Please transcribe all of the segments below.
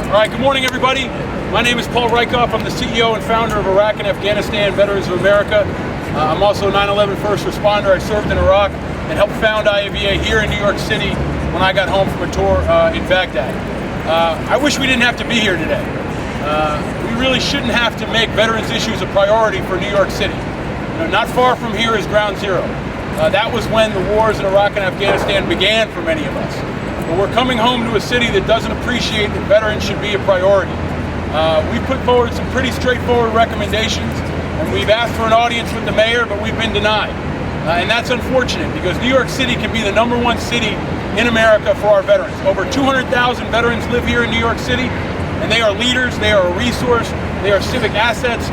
All right, good morning, everybody. My name is Paul Rieckhoff. I'm the CEO and founder of Iraq and Afghanistan Veterans of America. I'm also a 9/11 first responder. I served in Iraq and helped found IAVA here in New York City when I got home from a tour in Baghdad. I wish we didn't have to be here today. We really shouldn't have to make veterans issues a priority for New York City. Not far from here is ground zero. That was when the wars in Iraq and Afghanistan began for many of us. But we're coming home to a city that doesn't appreciate that veterans should be a priority. We put forward some pretty straightforward recommendations, and we've asked for an audience with the mayor, but we've been denied. And that's unfortunate, because New York City can be the #1 city in America for our veterans. Over 200,000 veterans live here in New York City, and they are leaders, they are a resource, they are civic assets,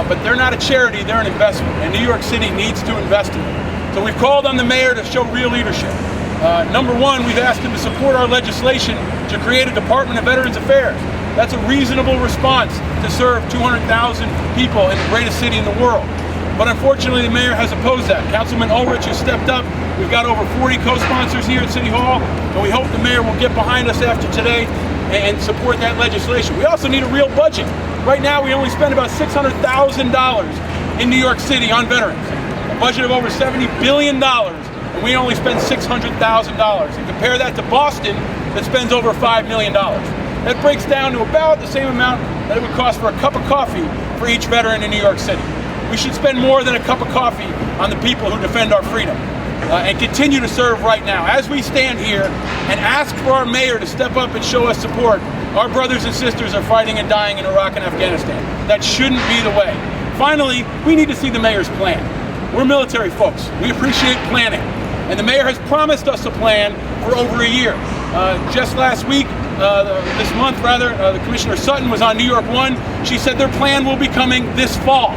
but they're not a charity, they're an investment, and New York City needs to invest in them. So we've called on the mayor to show real leadership. Number one, we've asked him to support our legislation to create a Department of Veterans Affairs. That's a reasonable response to serve 200,000 people in the greatest city in the world. But unfortunately, the mayor has opposed that. Councilman Ulrich has stepped up. We've got over 40 co-sponsors here at City Hall, and we hope the mayor will get behind us after today and support that legislation. We also need a real budget. Right now, we only spend about $600,000 in New York City on veterans. A budget of over $70 billion, and we only spend $600,000. And compare that to Boston, that spends over $5 million. That breaks down to about the same amount that it would cost for a cup of coffee for each veteran in New York City. We should spend more than a cup of coffee on the people who defend our freedom and continue to serve right now. As we stand here and ask for our mayor to step up and show us support, our brothers and sisters are fighting and dying in Iraq and Afghanistan. That shouldn't be the way. Finally, we need to see the mayor's plan. We're military folks. We appreciate planning. And the mayor has promised us a plan for over a year. Just last week, this month rather, the Commissioner Sutton was on New York One. She said their plan will be coming this fall.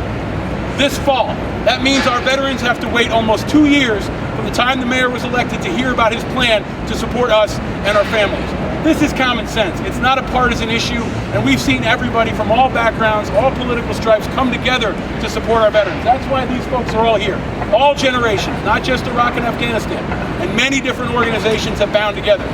This fall. That means our veterans have to wait almost 2 years from the time the mayor was elected to hear about his plan to support us and our families. This is common sense. It's not a partisan issue, and we've seen everybody from all backgrounds, all political stripes come together to support our veterans. That's why these folks are all here. All generations, not just Iraq and Afghanistan, and many different organizations have bound together.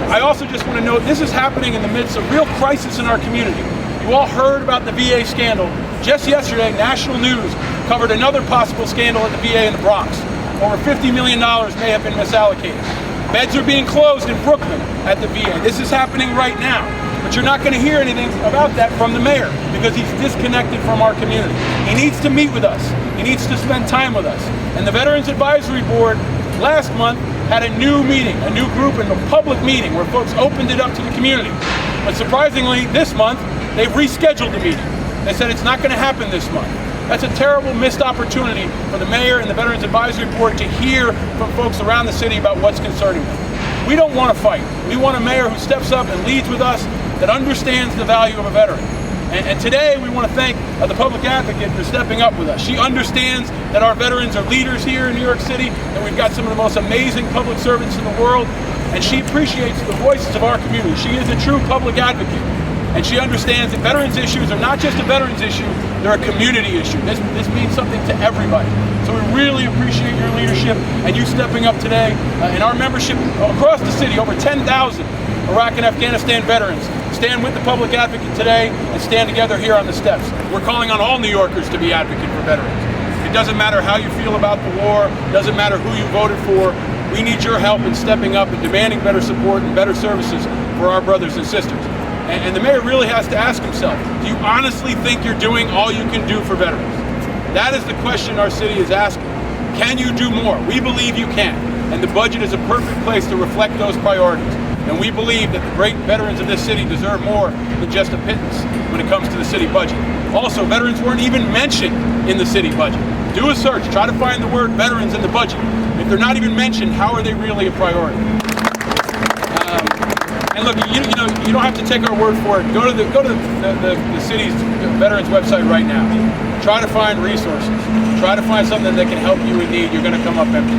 I also just want to note this is happening in the midst of real crisis in our community. You all heard about the VA scandal. Just yesterday, national news covered another possible scandal at the VA in the Bronx. Over $50 million may have been misallocated. Beds are being closed in Brooklyn at the VA. This is happening right now. But you're not going to hear anything about that from the mayor because he's disconnected from our community. He needs to meet with us. He needs to spend time with us. And the Veterans Advisory Board last month had a new meeting, a new group and a public meeting where folks opened it up to the community. But surprisingly, this month, they've rescheduled the meeting. They said it's not going to happen this month. That's a terrible missed opportunity for the mayor and the Veterans Advisory Board to hear from folks around the city about what's concerning them. We don't want to fight. We want a mayor who steps up and leads with us, that understands the value of a veteran. And today we want to thank the public advocate for stepping up with us. She understands that our veterans are leaders here in New York City, that we've got some of the most amazing public servants in the world, and she appreciates the voices of our community. She is a true public advocate. And she understands that veterans issues are not just a veterans issue, they're a community issue. This means something to everybody. So we really appreciate your leadership and you stepping up today. In our membership across the city, over 10,000 Iraq and Afghanistan veterans stand with the public advocate today and stand together here on the steps. We're calling on all New Yorkers to be advocates for veterans. It doesn't matter how you feel about the war, it doesn't matter who you voted for. We need your help in stepping up and demanding better support and better services for our brothers and sisters. And the mayor really has to ask himself, do you honestly think you're doing all you can do for veterans? That is the question our city is asking. Can you do more? We believe you can. And the budget is a perfect place to reflect those priorities. And we believe that the great veterans of this city deserve more than just a pittance when it comes to the city budget. Also, veterans weren't even mentioned in the city budget. Do a search, try to find the word veterans in the budget. If they're not even mentioned, how are they really a priority? And look, you don't have to take our word for it. Go to the city's veterans website right now. Try to find resources. Try to find something that can help you in need. You're going to come up empty.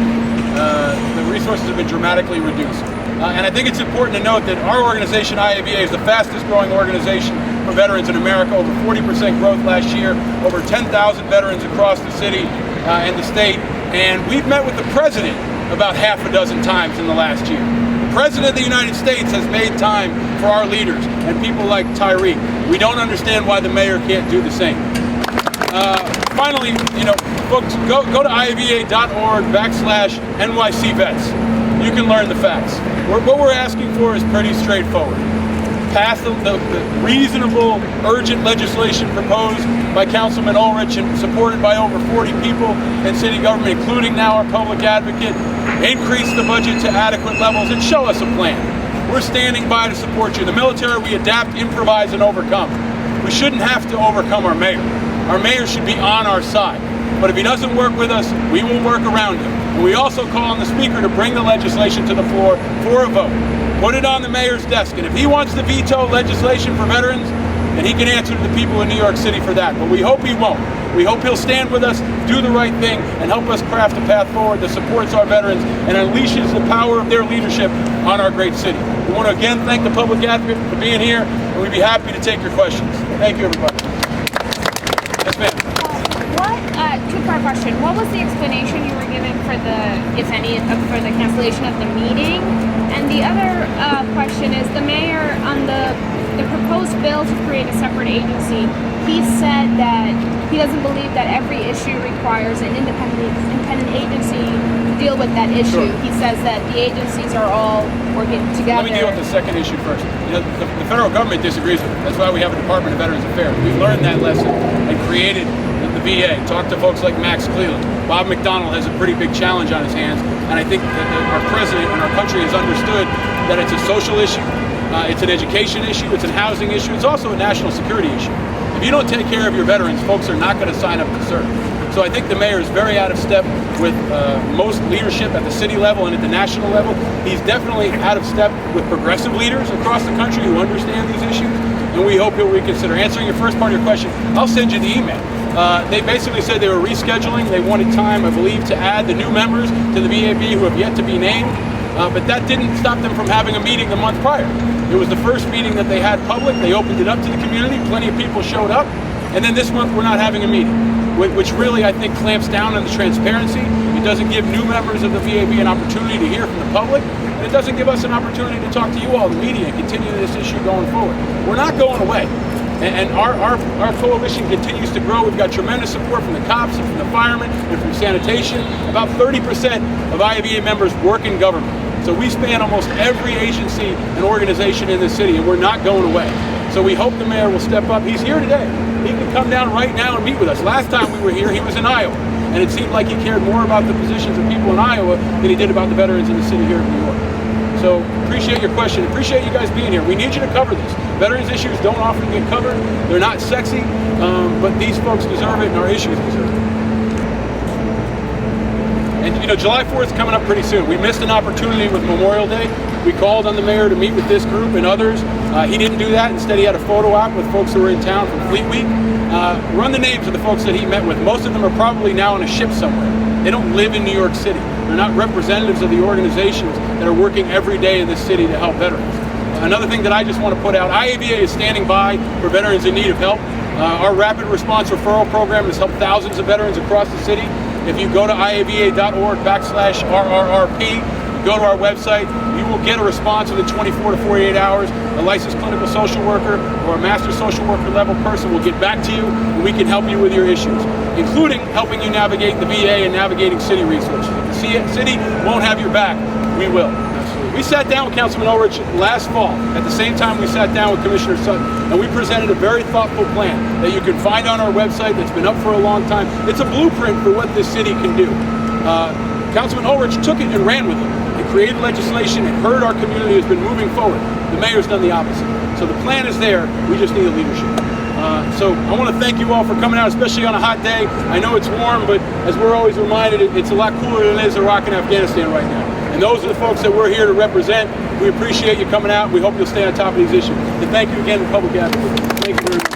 The resources have been dramatically reduced. And I think it's important to note that our organization, IAVA, is the fastest growing organization for veterans in America. Over 40% growth last year. Over 10,000 veterans across the city and the state. And we've met with the president about half a dozen times in the last year. The President of the United States has made time for our leaders and people like Tyreek. We don't understand why the mayor can't do the same. Finally, folks, go to IAVA.org/NYC Vets. You can learn the facts. What we're asking for is pretty straightforward. Pass the reasonable, urgent legislation proposed by Councilman Ulrich and supported by over 40 people in city government, including now our public advocate. Increase the budget to adequate levels and show us a plan. We're standing by to support you. In the military, we adapt, improvise, and overcome. We shouldn't have to overcome our mayor. Our mayor should be on our side. But if he doesn't work with us, we will work around him. And we also call on the Speaker to bring the legislation to the floor for a vote. Put it on the mayor's desk. And if he wants to veto legislation for veterans, then he can answer to the people in New York City for that. But we hope he won't. We hope he'll stand with us, do the right thing, and help us craft a path forward that supports our veterans and unleashes the power of their leadership on our great city. We want to again thank the public advocate for being here, and we'd be happy to take your questions. Thank you, everybody. Yes, ma'am. Two-part question. What was the explanation you were given for if any, for the cancellation of the meeting? And the other question is, the mayor on the proposed bill to create a separate agency, he said that he doesn't believe that every issue requires an independent agency to deal with that issue. Sure. He says that the agencies are all working together. Let me deal with the second issue first. The federal government disagrees with it. That's why we have a Department of Veterans Affairs. We've learned that lesson and created the VA. Talked to folks like Max Cleland. Bob McDonnell has a pretty big challenge on his hands, and I think that our president and our country has understood that it's a social issue, it's an education issue, it's a housing issue, it's also a national security issue. If you don't take care of your veterans, folks are not going to sign up to serve. So I think the mayor is very out of step with most leadership at the city level and at the national level. He's definitely out of step with progressive leaders across the country who understand these issues, and we hope he'll reconsider. Answering your first part of your question, I'll send you the email. They basically said they were rescheduling. They wanted time, I believe, to add the new members to the VAB who have yet to be named. But that didn't stop them from having a meeting the month prior. It was the first meeting that they had public. They opened it up to the community. Plenty of people showed up. And then this month we're not having a meeting, which really, I think, clamps down on the transparency. It doesn't give new members of the VAB an opportunity to hear from the public. And it doesn't give us an opportunity to talk to you all, the media, and continue this issue going forward. We're not going away. And our coalition continues to grow. We've got tremendous support from the cops and from the firemen and from sanitation. About 30% of IAVA members work in government. So we span almost every agency and organization in the city, and we're not going away. So we hope the mayor will step up. He's here today. He can come down right now and meet with us. Last time we were here, he was in Iowa. And it seemed like he cared more about the positions of people in Iowa than he did about the veterans in the city here in New York. So appreciate your question. Appreciate you guys being here. We need you to cover this. Veterans issues don't often get covered. They're not sexy, but these folks deserve it and our issues deserve it. And July 4th is coming up pretty soon. We missed an opportunity with Memorial Day. We called on the mayor to meet with this group and others. He didn't do that. Instead, he had a photo op with folks who were in town from Fleet Week. Run the names of the folks that he met with. Most of them are probably now on a ship somewhere. They don't live in New York City. They're not representatives of the organizations that are working every day in this city to help veterans. Another thing that I just want to put out, IAVA is standing by for veterans in need of help. Our rapid response referral program has helped thousands of veterans across the city. If you go to IAVA.org/RRRP, go to our website, you will get a response within 24 to 48 hours. A licensed clinical social worker or a master social worker level person will get back to you, and we can help you with your issues, including helping you navigate the VA and navigating city resources. If the city won't have your back, we will. We sat down with Councilman Ulrich last fall, at the same time we sat down with Commissioner Sutton, and we presented a very thoughtful plan that you can find on our website that's been up for a long time. It's a blueprint for what this city can do. Councilman Ulrich took it and ran with it. It created legislation and heard our community has been moving forward. The mayor's done the opposite. So the plan is there, we just need a leadership. So I want to thank you all for coming out, especially on a hot day. I know it's warm, but as we're always reminded, it's a lot cooler than it is in Iraq and Afghanistan right now. And those are the folks that we're here to represent. We appreciate you coming out. We hope you'll stay on top of these issues. And thank you again, Republic Advocate. Thank you very much.